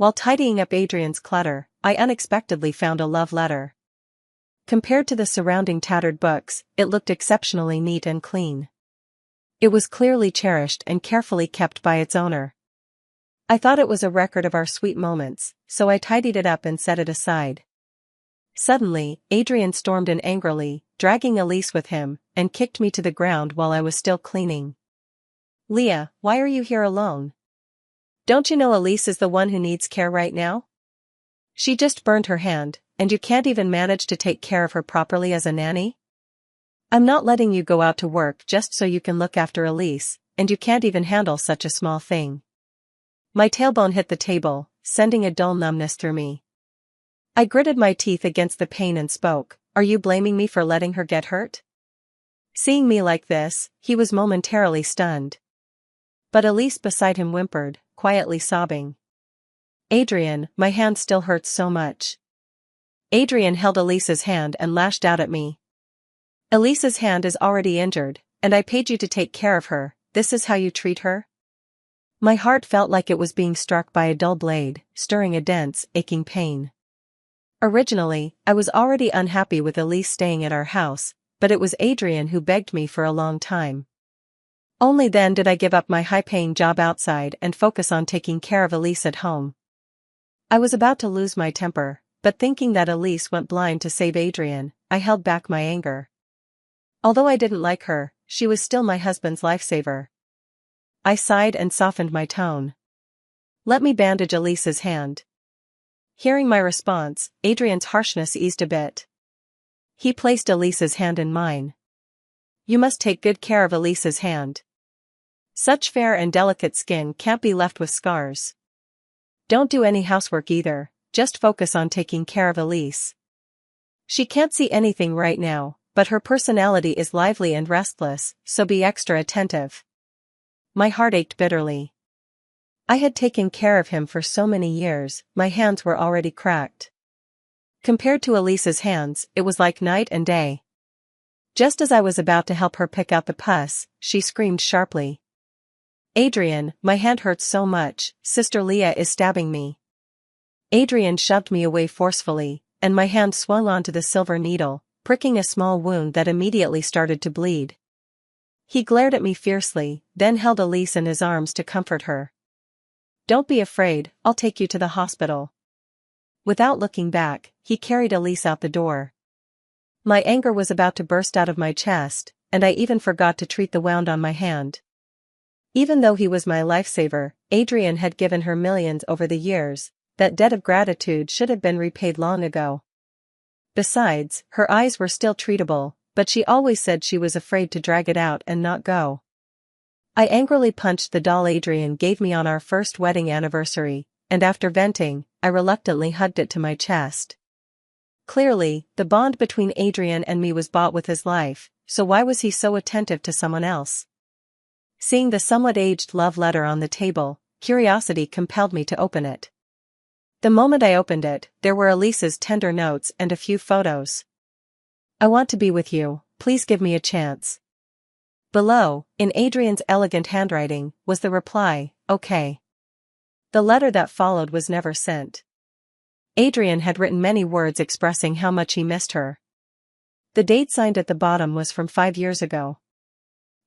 While tidying up Adrian's clutter, I unexpectedly found a love letter. Compared to the surrounding tattered books, it looked exceptionally neat and clean. It was clearly cherished and carefully kept by its owner. I thought it was a record of our sweet moments, so I tidied it up and set it aside. Suddenly, Adrian stormed in angrily, dragging Elise with him, and kicked me to the ground while I was still cleaning. "Leah, why are you here alone? Don't you know Elise is the one who needs care right now? She just burned her hand, and you can't even manage to take care of her properly as a nanny? I'm not letting you go out to work just so you can look after Elise, and you can't even handle such a small thing." My tailbone hit the table, sending a dull numbness through me. I gritted my teeth against the pain and spoke, "Are you blaming me for letting her get hurt?" Seeing me like this, he was momentarily stunned. But Elise beside him whimpered, quietly sobbing. "Adrian, my hand still hurts so much." Adrian held Elise's hand and lashed out at me. "Elise's hand is already injured, and I paid you to take care of her. This is how you treat her?" My heart felt like it was being struck by a dull blade, stirring a dense, aching pain. Originally, I was already unhappy with Elise staying at our house, but it was Adrian who begged me for a long time. Only then did I give up my high-paying job outside and focus on taking care of Elise at home. I was about to lose my temper, but thinking that Elise went blind to save Adrian, I held back my anger. Although I didn't like her, she was still my husband's lifesaver. I sighed and softened my tone. "Let me bandage Elise's hand." Hearing my response, Adrian's harshness eased a bit. He placed Elise's hand in mine. "You must take good care of Elise's hand. Such fair and delicate skin can't be left with scars. Don't do any housework either, just focus on taking care of Elise. She can't see anything right now, but her personality is lively and restless, so be extra attentive." My heart ached bitterly. I had taken care of him for so many years, my hands were already cracked. Compared to Elise's hands, it was like night and day. Just as I was about to help her pick out the pus, she screamed sharply. "Adrian, my hand hurts so much, Sister Leah is stabbing me." Adrian shoved me away forcefully, and my hand swung onto the silver needle, pricking a small wound that immediately started to bleed. He glared at me fiercely, then held Elise in his arms to comfort her. "Don't be afraid, I'll take you to the hospital." Without looking back, he carried Elise out the door. My anger was about to burst out of my chest, and I even forgot to treat the wound on my hand. Even though he was my lifesaver, Adrian had given her millions over the years. That debt of gratitude should have been repaid long ago. Besides, her eyes were still treatable, but she always said she was afraid to drag it out and not go. I angrily punched the doll Adrian gave me on our first wedding anniversary, and after venting, I reluctantly hugged it to my chest. Clearly, the bond between Adrian and me was bought with his life, so why was he so attentive to someone else? Seeing the somewhat aged love letter on the table, curiosity compelled me to open it. The moment I opened it, there were Elise's tender notes and a few photos. "I want to be with you, please give me a chance." Below, in Adrian's elegant handwriting, was the reply, "Okay." The letter that followed was never sent. Adrian had written many words expressing how much he missed her. The date signed at the bottom was from 5 years ago.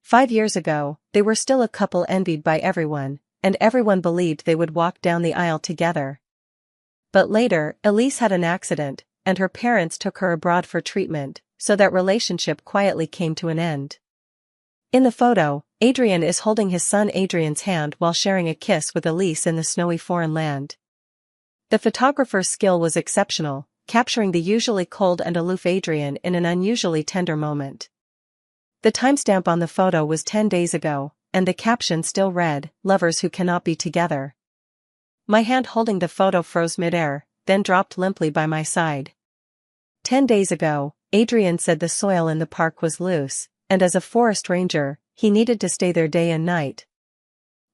5 years ago, they were still a couple envied by everyone, and everyone believed they would walk down the aisle together. But later, Elise had an accident, and her parents took her abroad for treatment, so that relationship quietly came to an end. In the photo, Adrian is holding his son Adrian's hand while sharing a kiss with Elise in the snowy foreign land. The photographer's skill was exceptional, capturing the usually cold and aloof Adrian in an unusually tender moment. The timestamp on the photo was 10 days ago, and the caption still read, "Lovers who cannot be together." My hand holding the photo froze midair, then dropped limply by my side. 10 days ago, Adrian said the soil in the park was loose, and as a forest ranger, he needed to stay there day and night.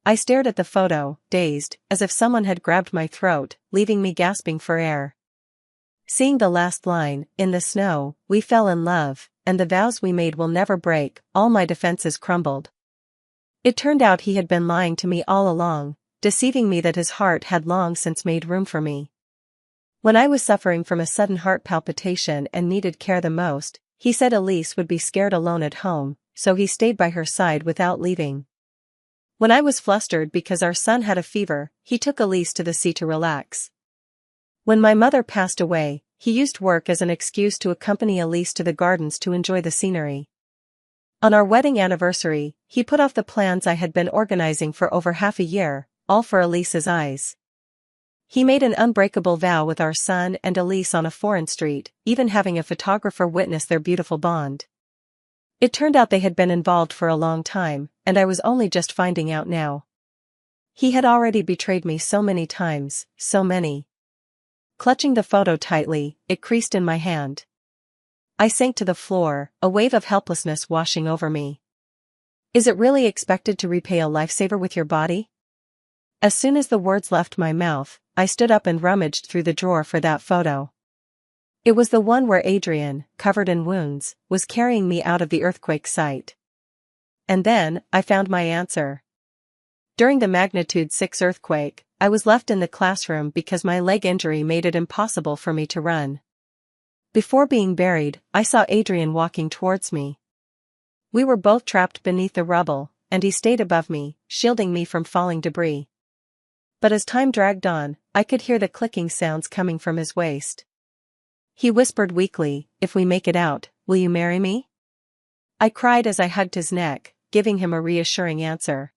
I stared at the photo, dazed, as if someone had grabbed my throat, leaving me gasping for air. Seeing the last line, "In the snow, we fell in love, and the vows we made will never break," all my defenses crumbled. It turned out he had been lying to me all along, deceiving me that his heart had long since made room for me. When I was suffering from a sudden heart palpitation and needed care the most, he said Elise would be scared alone at home, so he stayed by her side without leaving. When I was flustered because our son had a fever, he took Elise to the sea to relax. When my mother passed away, he used work as an excuse to accompany Elise to the gardens to enjoy the scenery. On our wedding anniversary, he put off the plans I had been organizing for over half a year, all for Elise's eyes. He made an unbreakable vow with our son and Elise on a foreign street, even having a photographer witness their beautiful bond. It turned out they had been involved for a long time, and I was only just finding out now. He had already betrayed me so many times, so many. Clutching the photo tightly, it creased in my hand. I sank to the floor, a wave of helplessness washing over me. Is it really expected to repay a lifesaver with your body? As soon as the words left my mouth, I stood up and rummaged through the drawer for that photo. It was the one where Adrian, covered in wounds, was carrying me out of the earthquake site. And then, I found my answer. During the magnitude 6 earthquake, I was left in the classroom because my leg injury made it impossible for me to run. Before being buried, I saw Adrian walking towards me. We were both trapped beneath the rubble, and he stayed above me, shielding me from falling debris. But as time dragged on, I could hear the clicking sounds coming from his waist. He whispered weakly, "If we make it out, will you marry me?" I cried as I hugged his neck, giving him a reassuring answer.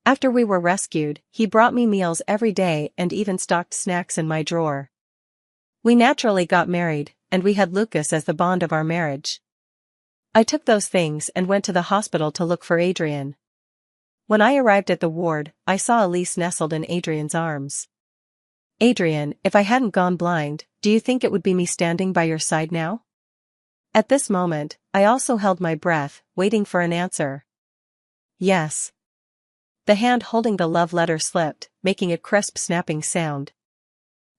After we were rescued, he brought me meals every day and even stocked snacks in my drawer. We naturally got married, and we had Lucas as the bond of our marriage. I took those things and went to the hospital to look for Adrian. When I arrived at the ward, I saw Elise nestled in Adrian's arms. "Adrian, if I hadn't gone blind, do you think it would be me standing by your side now?" At this moment, I also held my breath, waiting for an answer. "Yes." The hand holding the love letter slipped, making a crisp snapping sound.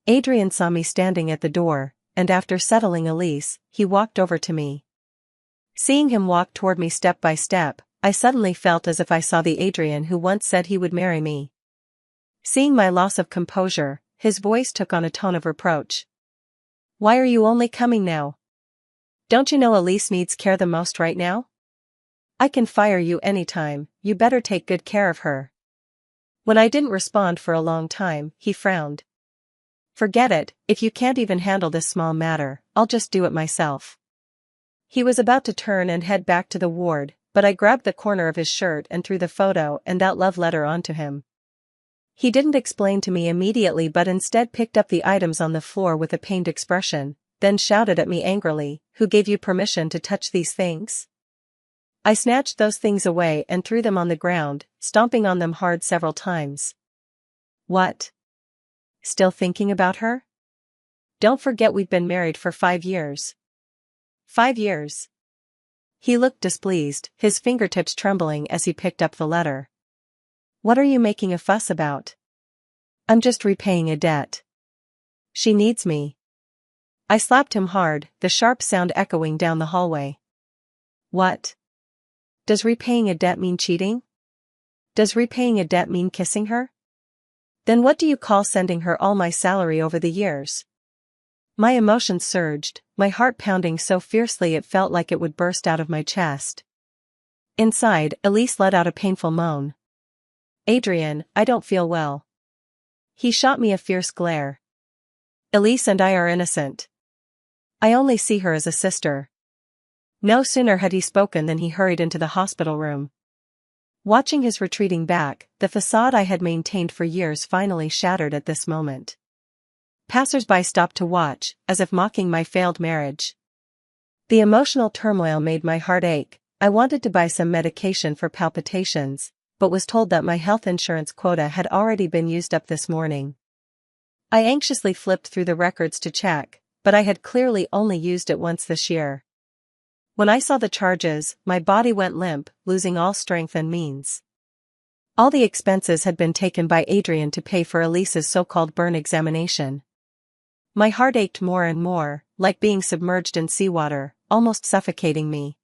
Adrian saw me standing at the door, and after settling Elise, he walked over to me. Seeing him walk toward me step by step, I suddenly felt as if I saw the Adrian who once said he would marry me. Seeing my loss of composure, his voice took on a tone of reproach. "Why are you only coming now? Don't you know Elise needs care the most right now? I can fire you anytime, you better take good care of her." When I didn't respond for a long time, he frowned. "Forget it, if you can't even handle this small matter, I'll just do it myself." He was about to turn and head back to the ward, but I grabbed the corner of his shirt and threw the photo and that love letter onto him. He didn't explain to me immediately but instead picked up the items on the floor with a pained expression, then shouted at me angrily, "Who gave you permission to touch these things?" I snatched those things away and threw them on the ground, stomping on them hard several times. "What? Still thinking about her? Don't forget we've been married for 5 years. 5 years." He looked displeased, his fingertips trembling as he picked up the letter. "What are you making a fuss about?" "I'm just repaying a debt. She needs me." I slapped him hard, the sharp sound echoing down the hallway. "What? Does repaying a debt mean cheating? Does repaying a debt mean kissing her? Then what do you call sending her all my salary over the years?" My emotions surged, my heart pounding so fiercely it felt like it would burst out of my chest. Inside, Elise let out a painful moan. "Adrian, I don't feel well." He shot me a fierce glare. "Elise and I are innocent. I only see her as a sister." No sooner had he spoken than he hurried into the hospital room. Watching his retreating back, the facade I had maintained for years finally shattered at this moment. Passers-by stopped to watch, as if mocking my failed marriage. The emotional turmoil made my heart ache. I wanted to buy some medication for palpitations, but was told that my health insurance quota had already been used up this morning. I anxiously flipped through the records to check, but I had clearly only used it once this year. When I saw the charges, my body went limp, losing all strength and means. All the expenses had been taken by Adrian to pay for Elise's so-called burn examination. My heart ached more and more, like being submerged in seawater, almost suffocating me.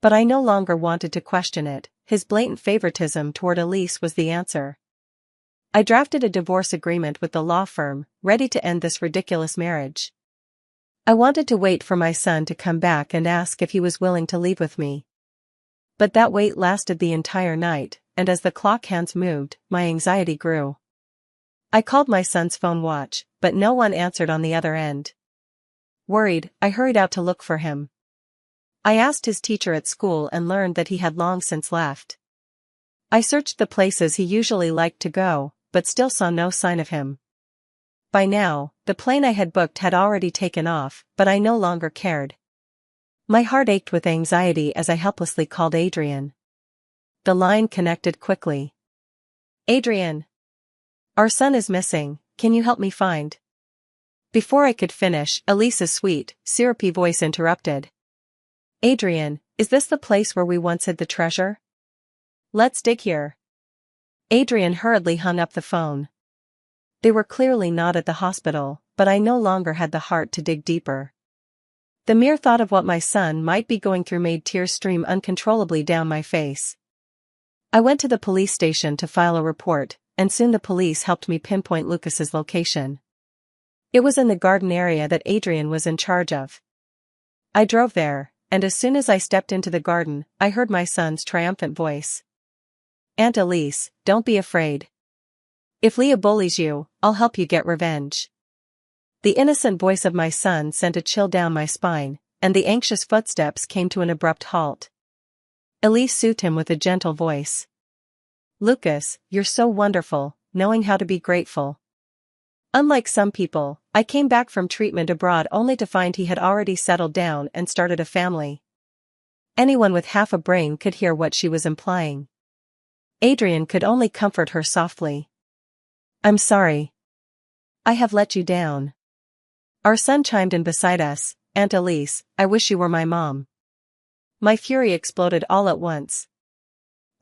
But I no longer wanted to question it, his blatant favoritism toward Elise was the answer. I drafted a divorce agreement with the law firm, ready to end this ridiculous marriage. I wanted to wait for my son to come back and ask if he was willing to leave with me. But that wait lasted the entire night, and as the clock hands moved, my anxiety grew. I called my son's phone watch, but no one answered on the other end. Worried, I hurried out to look for him. I asked his teacher at school and learned that he had long since left. I searched the places he usually liked to go, but still saw no sign of him. By now, the plane I had booked had already taken off, but I no longer cared. My heart ached with anxiety as I helplessly called Adrian. The line connected quickly. Adrian. Our son is missing, can you help me find? Before I could finish, Elisa's sweet, syrupy voice interrupted. Adrian, is this the place where we once hid the treasure? Let's dig here. Adrian hurriedly hung up the phone. They were clearly not at the hospital, but I no longer had the heart to dig deeper. The mere thought of what my son might be going through made tears stream uncontrollably down my face. I went to the police station to file a report, and soon the police helped me pinpoint Lucas's location. It was in the garden area that Adrian was in charge of. I drove there, and as soon as I stepped into the garden, I heard my son's triumphant voice. Aunt Elise, don't be afraid. If Leah bullies you, I'll help you get revenge. The innocent voice of my son sent a chill down my spine, and the anxious footsteps came to an abrupt halt. Elise soothed him with a gentle voice. Lucas, you're so wonderful, knowing how to be grateful. Unlike some people, I came back from treatment abroad only to find he had already settled down and started a family. Anyone with half a brain could hear what she was implying. Adrian could only comfort her softly. I'm sorry. I have let you down. Our son chimed in beside us. Aunt Elise, I wish you were my mom. My fury exploded all at once.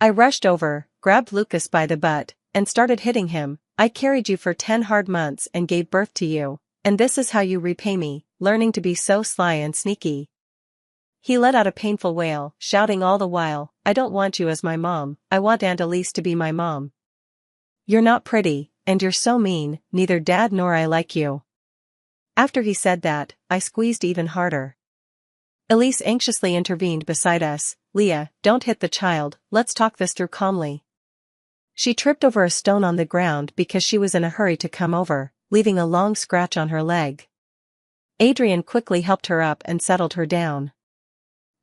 I rushed over, grabbed Lucas by the butt, and started hitting him. I carried you for 10 hard months and gave birth to you, and this is how you repay me, learning to be so sly and sneaky. He let out a painful wail, shouting all the while, I don't want you as my mom, I want Aunt Elise to be my mom. You're not pretty, and you're so mean, neither Dad nor I like you. After he said that, I squeezed even harder. Elise anxiously intervened beside us. Leah, don't hit the child, let's talk this through calmly. She tripped over a stone on the ground because she was in a hurry to come over, leaving a long scratch on her leg. Adrian quickly helped her up and settled her down.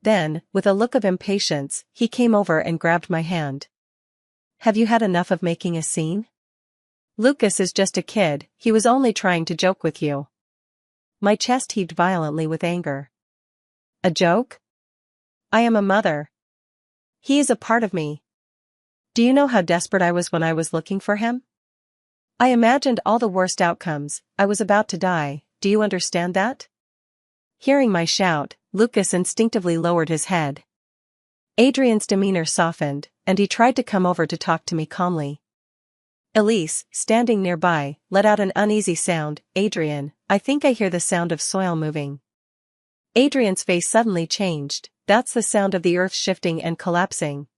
Then, with a look of impatience, he came over and grabbed my hand. Have you had enough of making a scene? Lucas is just a kid, he was only trying to joke with you. My chest heaved violently with anger. A joke? I am a mother. He is a part of me. Do you know how desperate I was when I was looking for him? I imagined all the worst outcomes, I was about to die, do you understand that? Hearing my shout, Lucas instinctively lowered his head. Adrian's demeanor softened, and he tried to come over to talk to me calmly. Elise, standing nearby, let out an uneasy sound. Adrian, I think I hear the sound of soil moving. Adrian's face suddenly changed. That's the sound of the earth shifting and collapsing.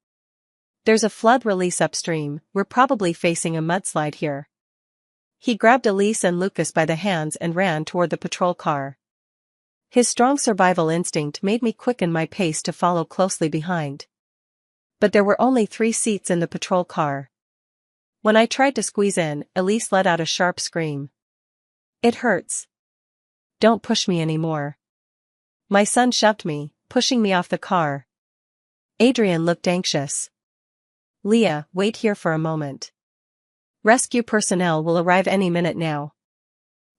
There's a flood release upstream, we're probably facing a mudslide here. He grabbed Elise and Lucas by the hands and ran toward the patrol car. His strong survival instinct made me quicken my pace to follow closely behind. But there were only 3 seats in the patrol car. When I tried to squeeze in, Elise let out a sharp scream. It hurts. Don't push me anymore. My son shoved me, pushing me off the car. Adrian looked anxious. Leah, wait here for a moment. Rescue personnel will arrive any minute now.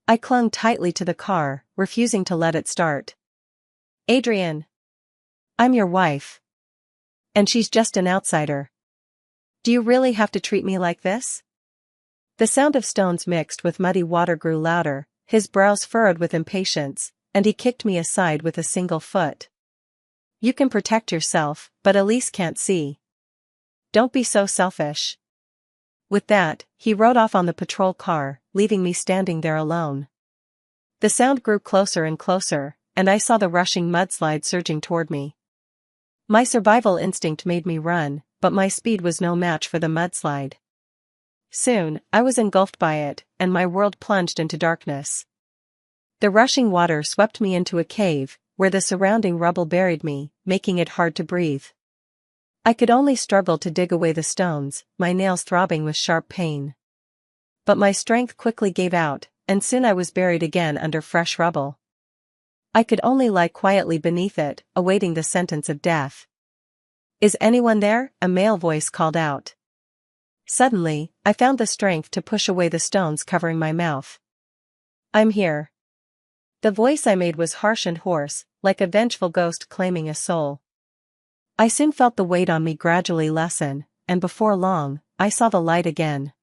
I clung tightly to the car, refusing to let it start. Adrian. I'm your wife. And she's just an outsider. Do you really have to treat me like this? The sound of stones mixed with muddy water grew louder, his brows furrowed with impatience, and he kicked me aside with a single foot. You can protect yourself, but Elise can't see. Don't be so selfish. With that, he rode off on the patrol car, leaving me standing there alone. The sound grew closer and closer, and I saw the rushing mudslide surging toward me. My survival instinct made me run, but my speed was no match for the mudslide. Soon, I was engulfed by it, and my world plunged into darkness. The rushing water swept me into a cave, where the surrounding rubble buried me, making it hard to breathe. I could only struggle to dig away the stones, my nails throbbing with sharp pain. But my strength quickly gave out, and soon I was buried again under fresh rubble. I could only lie quietly beneath it, awaiting the sentence of death. "Is anyone there?" a male voice called out. Suddenly, I found the strength to push away the stones covering my mouth. "I'm here." The voice I made was harsh and hoarse, like a vengeful ghost claiming a soul. I soon felt the weight on me gradually lessen, and before long, I saw the light again.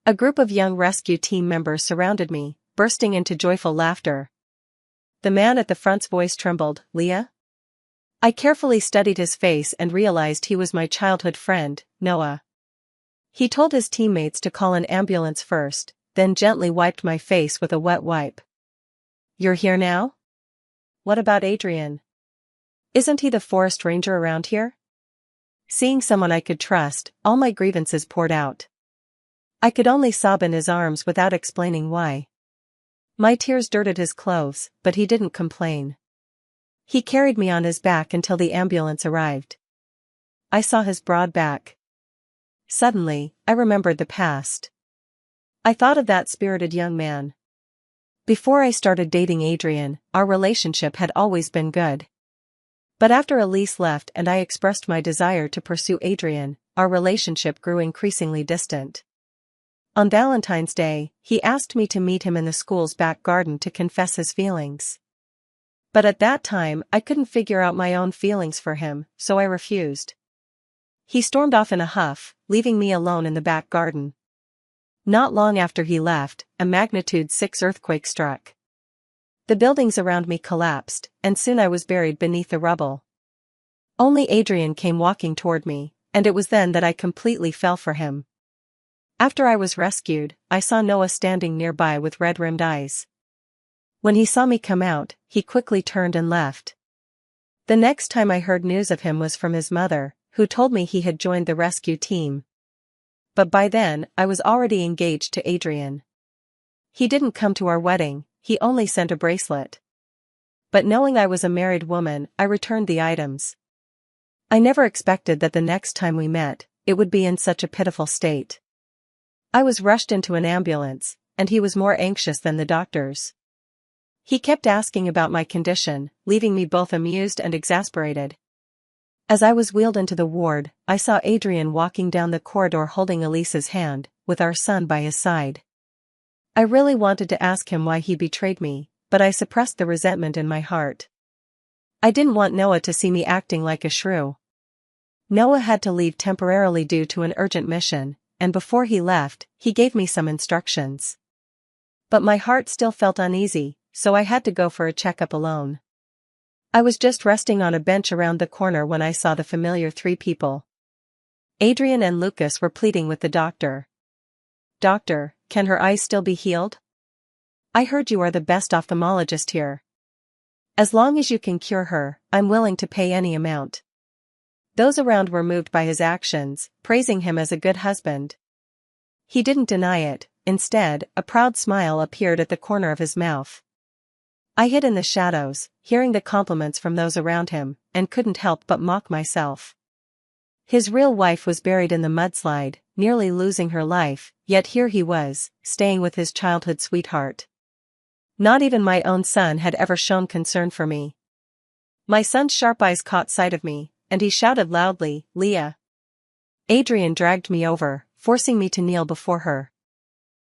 A group of young rescue team members surrounded me, bursting into joyful laughter. The man at the front's voice trembled. "Leah?" I carefully studied his face and realized he was my childhood friend, Noah. He told his teammates to call an ambulance first, then gently wiped my face with a wet wipe. "You're here now? What about Adrian? Isn't he the forest ranger around here?" Seeing someone I could trust, all my grievances poured out. I could only sob in his arms without explaining why. My tears dirted his clothes, but he didn't complain. He carried me on his back until the ambulance arrived. I saw his broad back. Suddenly, I remembered the past. I thought of that spirited young man. Before I started dating Adrian, our relationship had always been good. But after Elise left and I expressed my desire to pursue Adrian, our relationship grew increasingly distant. On Valentine's Day, he asked me to meet him in the school's back garden to confess his feelings. But at that time, I couldn't figure out my own feelings for him, so I refused. He stormed off in a huff, leaving me alone in the back garden. Not long after he left, a magnitude 6 earthquake struck. The buildings around me collapsed, and soon I was buried beneath the rubble. Only Adrian came walking toward me, and it was then that I completely fell for him. After I was rescued, I saw Noah standing nearby with red-rimmed eyes. When he saw me come out, he quickly turned and left. The next time I heard news of him was from his mother, who told me he had joined the rescue team. But by then, I was already engaged to Adrian. He didn't come to our wedding, he only sent a bracelet. But knowing I was a married woman, I returned the items. I never expected that the next time we met, it would be in such a pitiful state. I was rushed into an ambulance, and he was more anxious than the doctors. He kept asking about my condition, leaving me both amused and exasperated. As I was wheeled into the ward, I saw Adrian walking down the corridor holding Elise's hand, with our son by his side. I really wanted to ask him why he betrayed me, but I suppressed the resentment in my heart. I didn't want Noah to see me acting like a shrew. Noah had to leave temporarily due to an urgent mission, and before he left, he gave me some instructions. But my heart still felt uneasy, so I had to go for a checkup alone. I was just resting on a bench around the corner when I saw the familiar 3 people. Adrian and Lucas were pleading with the doctor. "Doctor, can her eyes still be healed? I heard you are the best ophthalmologist here. As long as you can cure her, I'm willing to pay any amount." Those around were moved by his actions, praising him as a good husband. He didn't deny it, instead, a proud smile appeared at the corner of his mouth. I hid in the shadows, hearing the compliments from those around him, and couldn't help but mock myself. His real wife was buried in the mudslide, nearly losing her life, yet here he was, staying with his childhood sweetheart. Not even my own son had ever shown concern for me. My son's sharp eyes caught sight of me, and he shouted loudly, "Leah!" Adrian dragged me over, forcing me to kneel before her.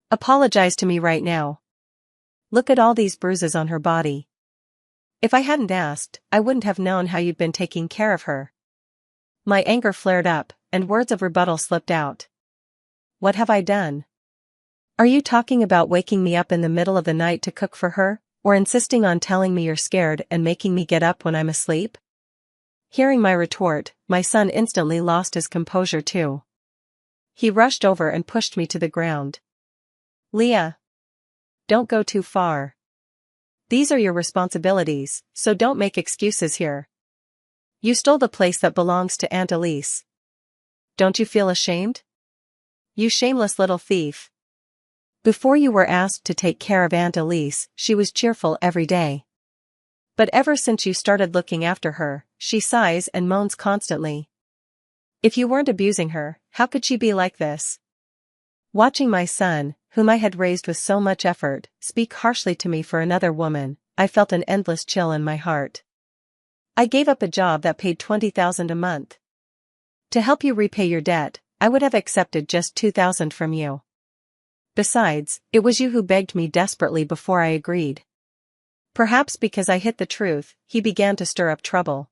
"Apologize to me right now. Look at all these bruises on her body. If I hadn't asked, I wouldn't have known how you'd been taking care of her." My anger flared up, and words of rebuttal slipped out. "What have I done? Are you talking about waking me up in the middle of the night to cook for her, or insisting on telling me you're scared and making me get up when I'm asleep?" Hearing my retort, my son instantly lost his composure too. He rushed over and pushed me to the ground. "Leah! Don't go too far. These are your responsibilities, so don't make excuses here. You stole the place that belongs to Aunt Elise. Don't you feel ashamed? You shameless little thief. Before you were asked to take care of Aunt Elise, she was cheerful every day. But ever since you started looking after her, she sighs and moans constantly. If you weren't abusing her, how could she be like this? Watching my son, whom I had raised with so much effort, speak harshly to me for another woman, I felt an endless chill in my heart. I gave up a job that paid $20,000 a month. To help you repay your debt, I would have accepted just $2,000 from you. Besides, it was you who begged me desperately before I agreed. Perhaps because I hit the truth, he began to stir up trouble.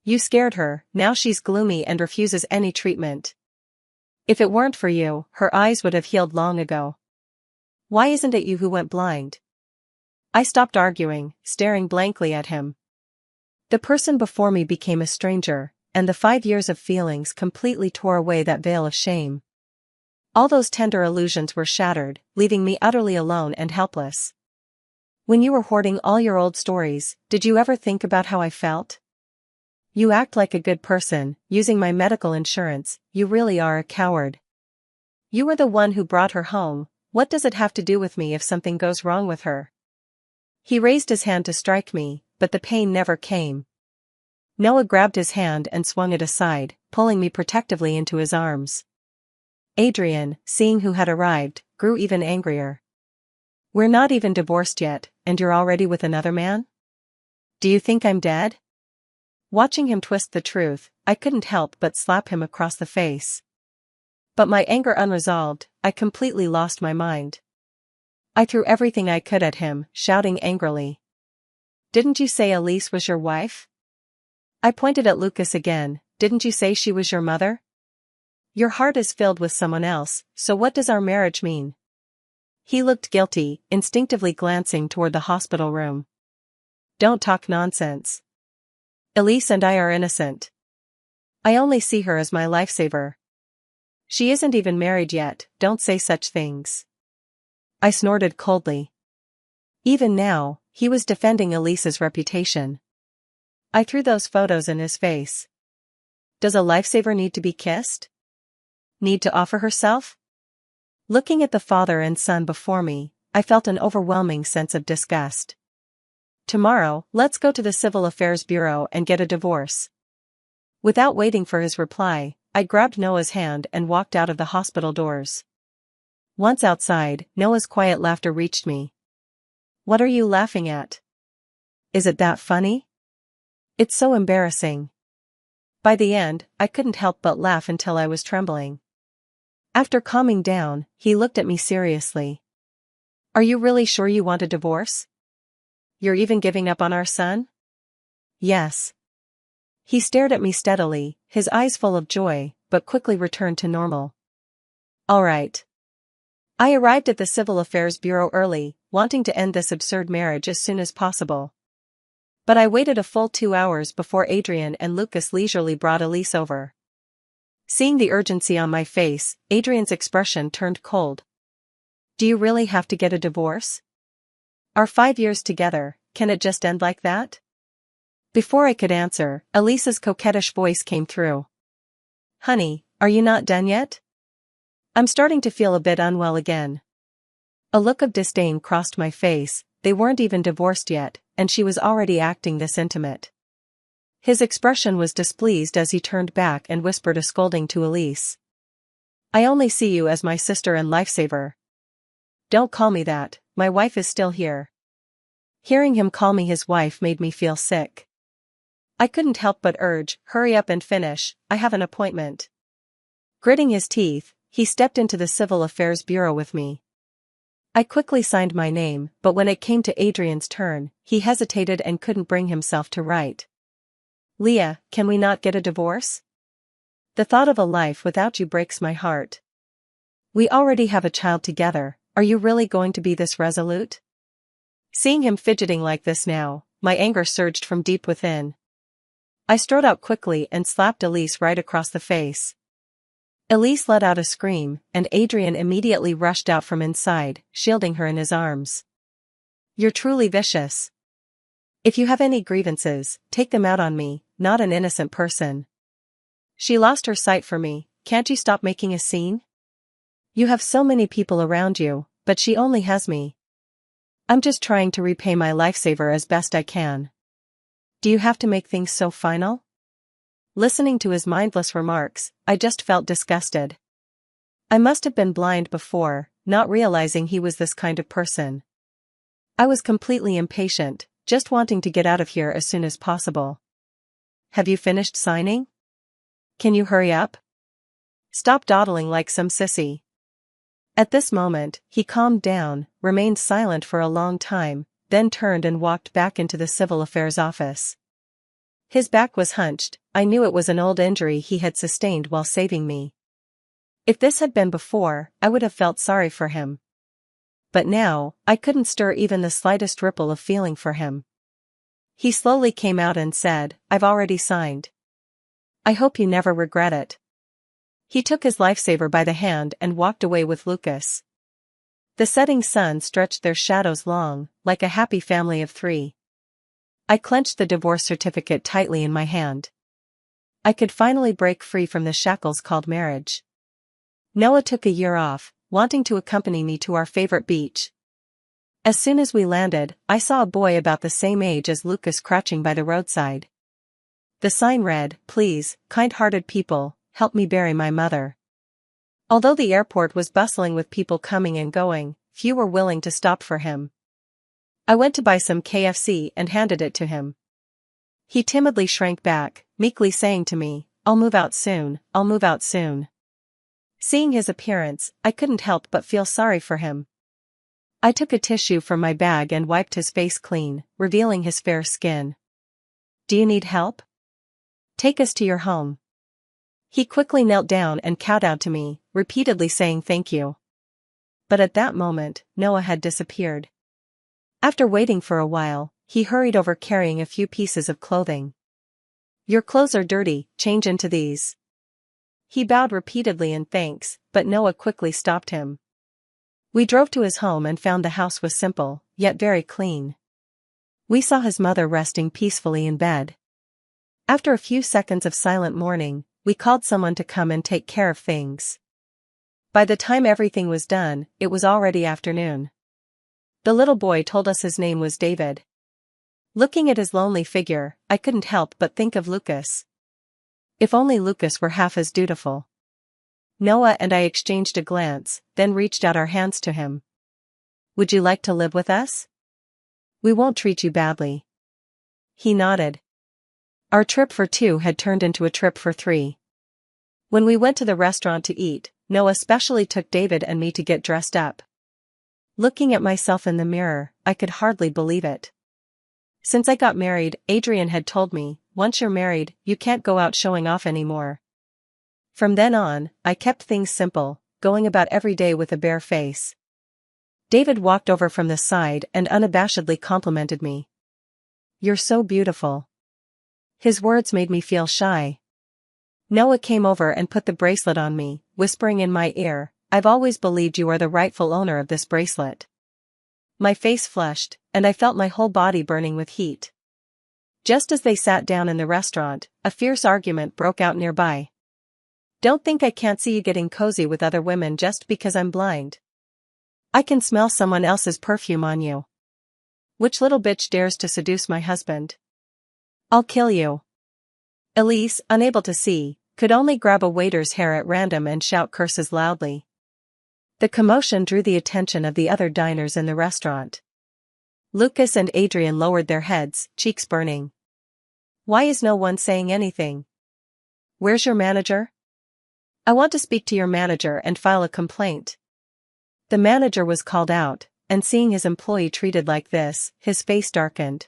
You scared her, now she's gloomy and refuses any treatment. If it weren't for you, her eyes would have healed long ago. Why isn't it you who went blind? I stopped arguing, staring blankly at him. The person before me became a stranger, and the 5 years of feelings completely tore away that veil of shame. All those tender illusions were shattered, leaving me utterly alone and helpless. When you were hoarding all your old stories, did you ever think about how I felt? You act like a good person, using my medical insurance. You really are a coward. You were the one who brought her home. What does it have to do with me if something goes wrong with her? He raised his hand to strike me, but the pain never came. Noah grabbed his hand and swung it aside, pulling me protectively into his arms. Adrian, seeing who had arrived, grew even angrier. We're not even divorced yet, and you're already with another man? Do you think I'm dead? Watching him twist the truth, I couldn't help but slap him across the face. But my anger unresolved, I completely lost my mind. I threw everything I could at him, shouting angrily. Didn't you say Elise was your wife? I pointed at Lucas again. Didn't you say she was your mother? Your heart is filled with someone else, so what does our marriage mean? He looked guilty, instinctively glancing toward the hospital room. Don't talk nonsense. Elise and I are innocent. I only see her as my lifesaver. She isn't even married yet, don't say such things. I snorted coldly. Even now, he was defending Elise's reputation. I threw those photos in his face. Does a lifesaver need to be kissed? Need to offer herself? Looking at the father and son before me, I felt an overwhelming sense of disgust. Tomorrow, let's go to the Civil Affairs Bureau and get a divorce. Without waiting for his reply, I grabbed Noah's hand and walked out of the hospital doors. Once outside, Noah's quiet laughter reached me. What are you laughing at? Is it that funny? It's so embarrassing. By the end, I couldn't help but laugh until I was trembling. After calming down, he looked at me seriously. Are you really sure you want a divorce? You're even giving up on our son? Yes. He stared at me steadily, his eyes full of joy, but quickly returned to normal. All right. I arrived at the Civil Affairs Bureau early, wanting to end this absurd marriage as soon as possible. But I waited a full 2 hours before Adrian and Lucas leisurely brought Elise over. Seeing the urgency on my face, Adrian's expression turned cold. Do you really have to get a divorce? Our 5 years together, can it just end like that? Before I could answer, Elise's coquettish voice came through. Honey, are you not done yet? I'm starting to feel a bit unwell again. A look of disdain crossed my face. They weren't even divorced yet, and she was already acting this intimate. His expression was displeased as he turned back and whispered a scolding to Elise. I only see you as my sister and lifesaver. Don't call me that, my wife is still here. Hearing him call me his wife made me feel sick. I couldn't help but urge, hurry up and finish, I have an appointment. Gritting his teeth, he stepped into the Civil Affairs Bureau with me. I quickly signed my name, but when it came to Adrian's turn, he hesitated and couldn't bring himself to write. Leah, can we not get a divorce? The thought of a life without you breaks my heart. We already have a child together, are you really going to be this resolute? Seeing him fidgeting like this now, my anger surged from deep within. I strode out quickly and slapped Elise right across the face. Elise let out a scream, and Adrian immediately rushed out from inside, shielding her in his arms. You're truly vicious. If you have any grievances, take them out on me, not an innocent person. She lost her sight for me, can't you stop making a scene? You have so many people around you, but she only has me. I'm just trying to repay my lifesaver as best I can. Do you have to make things so final? Listening to his mindless remarks, I just felt disgusted. I must have been blind before, not realizing he was this kind of person. I was completely impatient, just wanting to get out of here as soon as possible. Have you finished signing? Can you hurry up? Stop dawdling like some sissy. At this moment, he calmed down, remained silent for a long time, then turned and walked back into the civil affairs office. His back was hunched. I knew it was an old injury he had sustained while saving me. If this had been before, I would have felt sorry for him. But now, I couldn't stir even the slightest ripple of feeling for him. He slowly came out and said, "I've already signed. I hope you never regret it." He took his lifesaver by the hand and walked away with Lucas. The setting sun stretched their shadows long, like a happy family of three. I clenched the divorce certificate tightly in my hand. I could finally break free from the shackles called marriage. Noah took a year off, wanting to accompany me to our favorite beach. As soon as we landed, I saw a boy about the same age as Lucas crouching by the roadside. The sign read, "Please, kind-hearted people, help me bury my mother." Although the airport was bustling with people coming and going, few were willing to stop for him. I went to buy some KFC and handed it to him. He timidly shrank back, meekly saying to me, "I'll move out soon, I'll move out soon." Seeing his appearance, I couldn't help but feel sorry for him. I took a tissue from my bag and wiped his face clean, revealing his fair skin. "Do you need help? Take us to your home." He quickly knelt down and kowtowed to me, repeatedly saying thank you. But at that moment, Noah had disappeared. After waiting for a while, he hurried over carrying a few pieces of clothing. "Your clothes are dirty, change into these." He bowed repeatedly in thanks, but Noah quickly stopped him. We drove to his home and found the house was simple, yet very clean. We saw his mother resting peacefully in bed. After a few seconds of silent mourning, we called someone to come and take care of things. By the time everything was done, it was already afternoon. The little boy told us his name was David. Looking at his lonely figure, I couldn't help but think of Lucas. If only Lucas were half as dutiful. Noah and I exchanged a glance, then reached out our hands to him. "Would you like to live with us? We won't treat you badly." He nodded. Our trip for two had turned into a trip for three. When we went to the restaurant to eat, Noah specially took David and me to get dressed up. Looking at myself in the mirror, I could hardly believe it. Since I got married, Adrian had told me, "Once you're married, you can't go out showing off anymore." From then on, I kept things simple, going about every day with a bare face. David walked over from the side and unabashedly complimented me. "You're so beautiful." His words made me feel shy. Noah came over and put the bracelet on me, whispering in my ear, "I've always believed you are the rightful owner of this bracelet." My face flushed, and I felt my whole body burning with heat. Just as they sat down in the restaurant, a fierce argument broke out nearby. "Don't think I can't see you getting cozy with other women just because I'm blind. I can smell someone else's perfume on you. Which little bitch dares to seduce my husband? I'll kill you." Elise, unable to see, could only grab a waiter's hair at random and shout curses loudly. The commotion drew the attention of the other diners in the restaurant. Lucas and Adrian lowered their heads, cheeks burning. "Why is no one saying anything? Where's your manager? I want to speak to your manager and file a complaint." The manager was called out, and seeing his employee treated like this, his face darkened.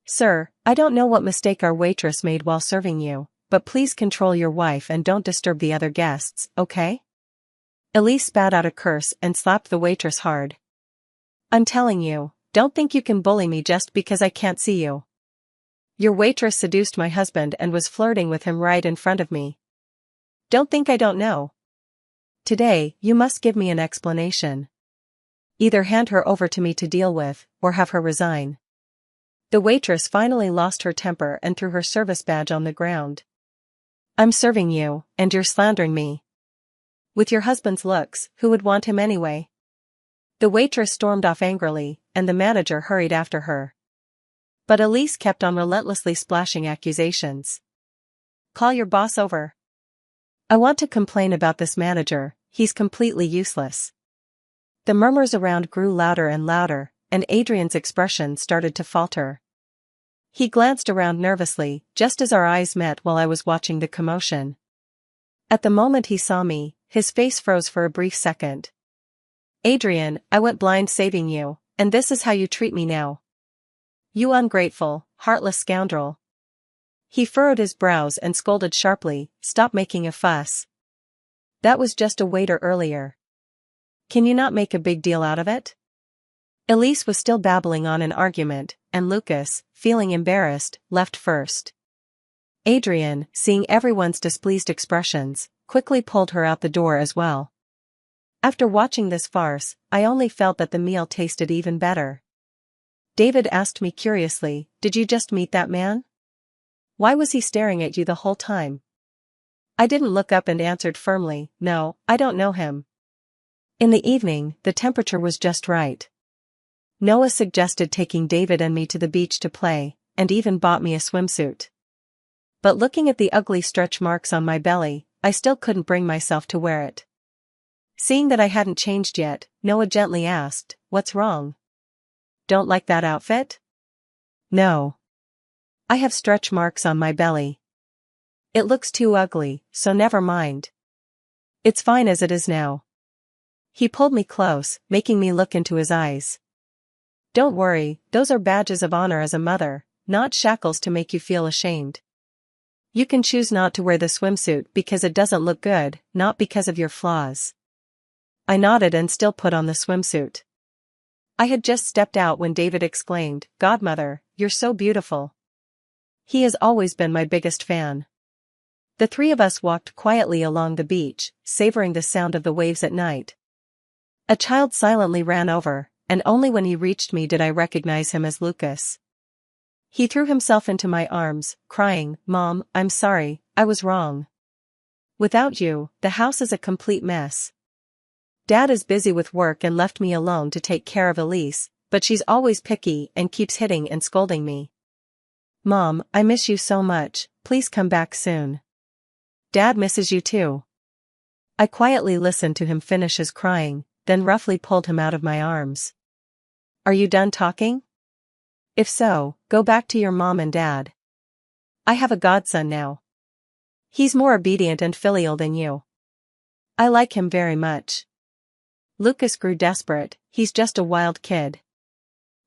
"Sir, I don't know what mistake our waitress made while serving you, but please control your wife and don't disturb the other guests, okay?" Elise spat out a curse and slapped the waitress hard. "I'm telling you, don't think you can bully me just because I can't see you. Your waitress seduced my husband and was flirting with him right in front of me. Don't think I don't know. Today, you must give me an explanation. Either hand her over to me to deal with, or have her resign." The waitress finally lost her temper and threw her service badge on the ground. "I'm serving you, and you're slandering me. With your husband's looks, who would want him anyway? The waitress stormed off angrily, and the manager hurried after her. But Elise kept on relentlessly splashing accusations. Call your boss over. I want to complain about this manager, he's completely useless. The murmurs around grew louder and louder, and Adrian's expression started to falter. He glanced around nervously, just as our eyes met while I was watching the commotion. At the moment he saw me, his face froze for a brief second. Adrian, I went blind saving you, and this is how you treat me now. You ungrateful, heartless scoundrel. He furrowed his brows and scolded sharply, stop making a fuss. That was just a waiter earlier. Can you not make a big deal out of it? Elise was still babbling on an argument, and Lucas, feeling embarrassed, left first. Adrian, seeing everyone's displeased expressions, quickly pulled her out the door as well. After watching this farce, I only felt that the meal tasted even better. David asked me curiously, did you just meet that man? Why was he staring at you the whole time? I didn't look up and answered firmly, no, I don't know him. In the evening, the temperature was just right. Noah suggested taking David and me to the beach to play, and even bought me a swimsuit. But looking at the ugly stretch marks on my belly, I still couldn't bring myself to wear it. Seeing that I hadn't changed yet, Noah gently asked, what's wrong? Don't like that outfit? No. I have stretch marks on my belly. It looks too ugly, so never mind. It's fine as it is now. He pulled me close, making me look into his eyes. Don't worry, those are badges of honor as a mother, not shackles to make you feel ashamed. You can choose not to wear the swimsuit because it doesn't look good, not because of your flaws. I nodded and still put on the swimsuit. I had just stepped out when David exclaimed, Godmother, you're so beautiful. He has always been my biggest fan. The three of us walked quietly along the beach, savoring the sound of the waves at night. A child silently ran over, and only when he reached me did I recognize him as Lucas. He threw himself into my arms, crying, Mom, I'm sorry, I was wrong. Without you, the house is a complete mess. Dad is busy with work and left me alone to take care of Elise, but she's always picky and keeps hitting and scolding me. Mom, I miss you so much, please come back soon. Dad misses you too. I quietly listened to him finish his crying, then roughly pulled him out of my arms. Are you done talking? If so, go back to your mom and dad. I have a godson now. He's more obedient and filial than you. I like him very much. Lucas grew desperate, he's just a wild kid.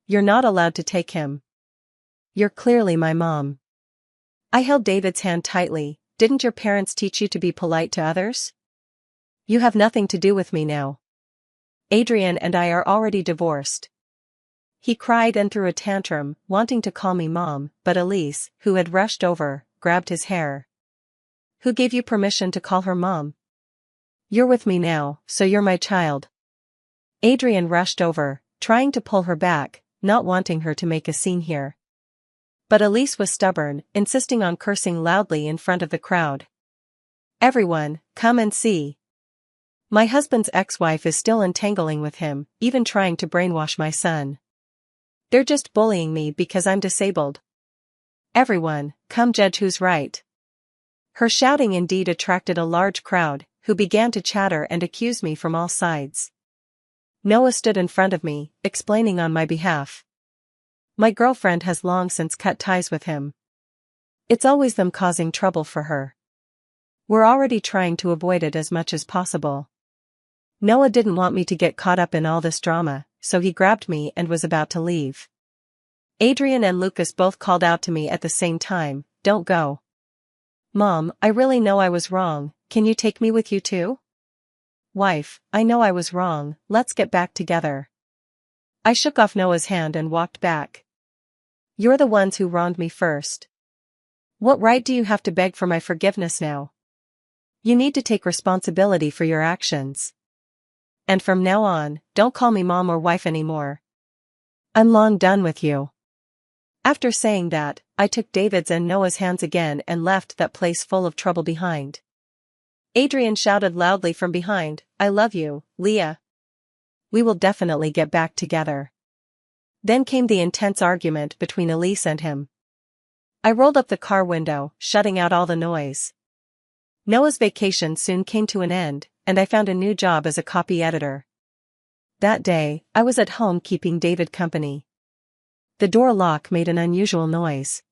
You're not allowed to take him. You're clearly my mom. I held David's hand tightly. Didn't your parents teach you to be polite to others? You have nothing to do with me now. Adrian and I are already divorced. He cried and threw a tantrum, wanting to call me Mom, but Elise, who had rushed over, grabbed his hair. Who gave you permission to call her Mom? You're with me now, so you're my child. Adrian rushed over, trying to pull her back, not wanting her to make a scene here. But Elise was stubborn, insisting on cursing loudly in front of the crowd. Everyone, come and see. My husband's ex-wife is still entangling with him, even trying to brainwash my son. They're just bullying me because I'm disabled. Everyone, come judge who's right. Her shouting indeed attracted a large crowd, who began to chatter and accuse me from all sides. Noah stood in front of me, explaining on my behalf. My girlfriend has long since cut ties with him. It's always them causing trouble for her. We're already trying to avoid it as much as possible. Noah didn't want me to get caught up in all this drama, so he grabbed me and was about to leave. Adrian and Lucas both called out to me at the same time, don't go. Mom, I really know I was wrong, can you take me with you too? Wife, I know I was wrong, let's get back together. I shook off Noah's hand and walked back. You're the ones who wronged me first. What right do you have to beg for my forgiveness now? You need to take responsibility for your actions. And from now on, don't call me mom or wife anymore. I'm long done with you. After saying that, I took David's and Noah's hands again and left that place full of trouble behind. Adrian shouted loudly from behind, "I love you, Leah. We will definitely get back together." Then came the intense argument between Elise and him. I rolled up the car window, shutting out all the noise. Noah's vacation soon came to an end, and I found a new job as a copy editor. That day, I was at home keeping David company. The door lock made an unusual noise.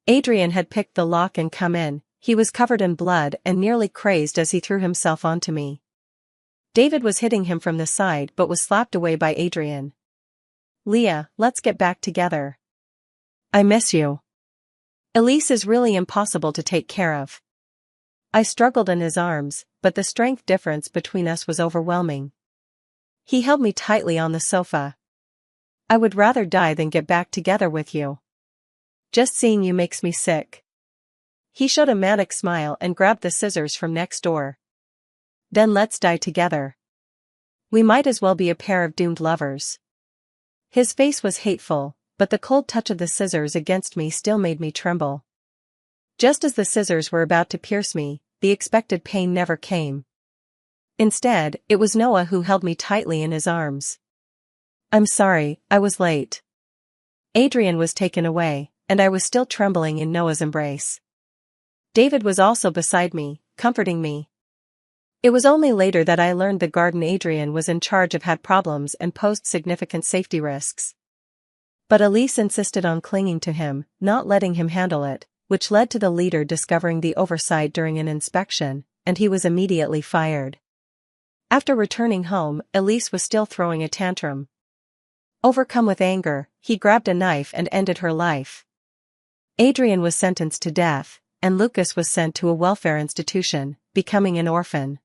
Adrian had picked the lock and come in. He was covered in blood and nearly crazed as he threw himself onto me. David was hitting him from the side but was slapped away by Adrian. "Leah, let's get back together. I miss you. Elise is really impossible to take care of." I struggled in his arms, but the strength difference between us was overwhelming. He held me tightly on the sofa. "I would rather die than get back together with you. Just seeing you makes me sick." He showed a manic smile and grabbed the scissors from next door. "Then let's die together. We might as well be a pair of doomed lovers." His face was hateful, but the cold touch of the scissors against me still made me tremble. Just as the scissors were about to pierce me, the expected pain never came. Instead, it was Noah who held me tightly in his arms. "I'm sorry, I was late." Adrian was taken away, and I was still trembling in Noah's embrace. David was also beside me, comforting me. It was only later that I learned the garden Adrian was in charge of had problems and posed significant safety risks. But Elise insisted on clinging to him, not letting him handle it, which led to the leader discovering the oversight during an inspection, and he was immediately fired. After returning home, Elise was still throwing a tantrum. Overcome with anger, he grabbed a knife and ended her life. Adrian was sentenced to death, and Lucas was sent to a welfare institution, becoming an orphan.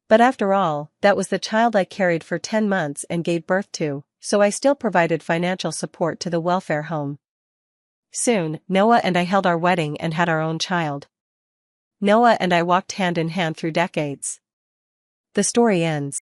But after all, that was the child I carried for 10 months and gave birth to, so I still provided financial support to the welfare home. Soon, Noah and I held our wedding and had our own child. Noah and I walked hand in hand through decades. The story ends.